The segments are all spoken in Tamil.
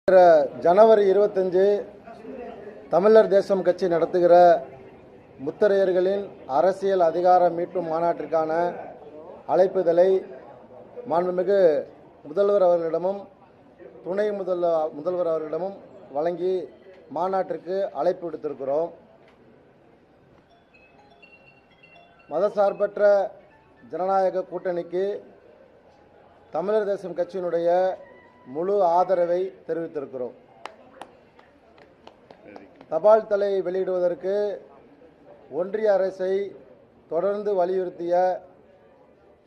ஜனவரி 25 தமிழர் தேசம் கட்சி நடத்துகிற முத்தரையர்களின் அரசியல் அதிகார மீட்பு மாநாட்டிற்கான அழைப்புதலை மாண்புமிகு முதல்வர் அவர்களிடமும் துணை முதல்வர் அவர்களிடமும் வழங்கி மாநாட்டிற்கு அழைப்பு விடுத்திருக்கிறோம். மதசார்பற்ற ஜனநாயக கூட்டணிக்கு தமிழர் தேசம் கட்சியினுடைய முழு ஆதரவை தெரிவித்திருக்கிறோம். தபால் தலை வெளியிடுவதற்கு ஒன்றிய அரசை தொடர்ந்து வலியுறுத்திய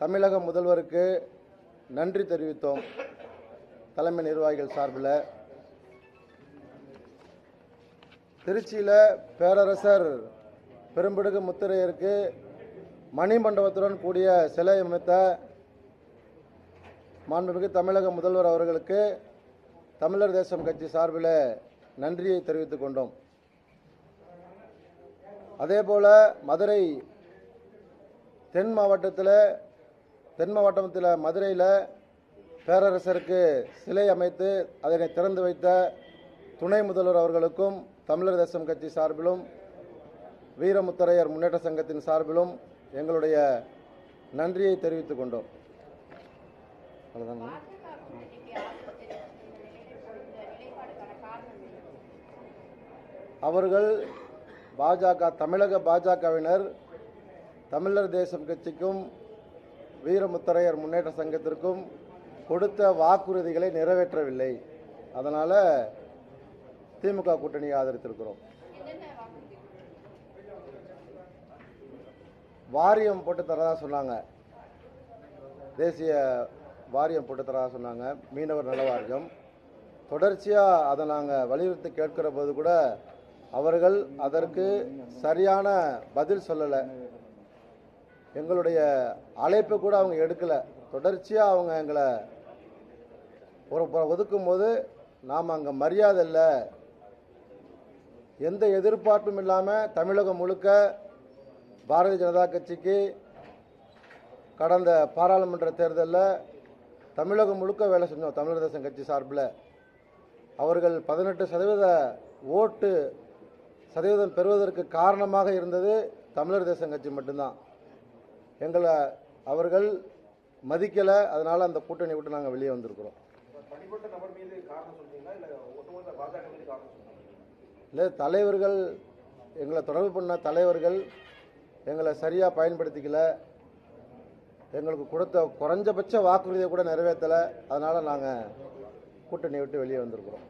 தமிழக முதல்வருக்கு நன்றி தெரிவித்தோம். தலைமை நிர்வாகிகள் சார்பில் திருச்சியில் பேரரசர் பெரும்பிடுகு முத்தரையருக்கு மணிமண்டபத்துடன் கூடிய சிலை அமைத்த மாண்புமிகு தமிழக முதல்வர் அவர்களுக்கு தமிழர் தேசம் கட்சி சார்பில் நன்றியை தெரிவித்துக் கொண்டோம். அதேபோல மதுரை தென் மாவட்டத்தில் மதுரையில் பேரரசருக்கு சிலை அமைத்து அதனை திறந்து வைத்த துணை முதல்வர் அவர்களுக்கும் தமிழர் தேசம் கட்சி சார்பிலும் வீரமுத்தரையர் முன்னேற்ற சங்கத்தின் சார்பிலும் எங்களுடைய நன்றியை தெரிவித்துக் கொண்டோம். அவர்கள் தமிழக பாஜகவினர் தமிழர் தேசம் கட்சிக்கும் வீரமுத்தரையர் முன்னேற்ற சங்கத்திற்கும் கொடுத்த வாக்குறுதிகளை நிறைவேற்றவில்லை. அதனால திமுக கூட்டணியை ஆதரித்திருக்கிறோம். வாரியம் போட்டு தரதா சொன்னாங்க, தேசிய வாரியம் போட்டு தரதா சொன்னாங்க, மீனவர் நல வாரியம். தொடர்ச்சியாக அதை நாங்கள் வலியுறுத்தி கேட்கிற போது கூட அவர்கள் அதற்கு சரியான பதில் சொல்லலை. எங்களுடைய அழைப்பு கூட அவங்க எடுக்கலை. தொடர்ச்சியாக அவங்க எங்களை ஒரு ஒதுக்கும் போது நாம் அங்கே மரியாதை இல்லை, எந்த எதிர்பார்ப்பும் இல்லாமல் தமிழகம் முழுக்க பாரதிய ஜனதா கட்சிக்கு கடந்த பாராளுமன்ற தேர்தலில் தமிழகம் முழுக்க வேலை செஞ்சோம். தமிழர் தேசம் கட்சி சார்பில் அவர்கள் 18% ஓட்டு சதவீதம் பெறுவதற்கு காரணமாக இருந்தது தமிழர் தேசம் கட்சி மட்டும்தான். எங்களை அவர்கள் மதிக்கலை. அதனால் அந்த கூட்டணி விட்டு நாங்கள் வெளியே வந்திருக்கிறோம். இல்லை, தலைவர்கள் எங்களை தொடர்பு பண்ண தலைவர்கள் எங்களை சரியாக பயன்படுத்திக்கல, எங்களுக்கு கொடுத்த குறைஞ்சபட்ச வாக்குறுதியை கூட நிறைவேற்றலை. அதனால் நாங்கள் கூட்டணியை விட்டு வெளியே வந்திருக்கிறோம்.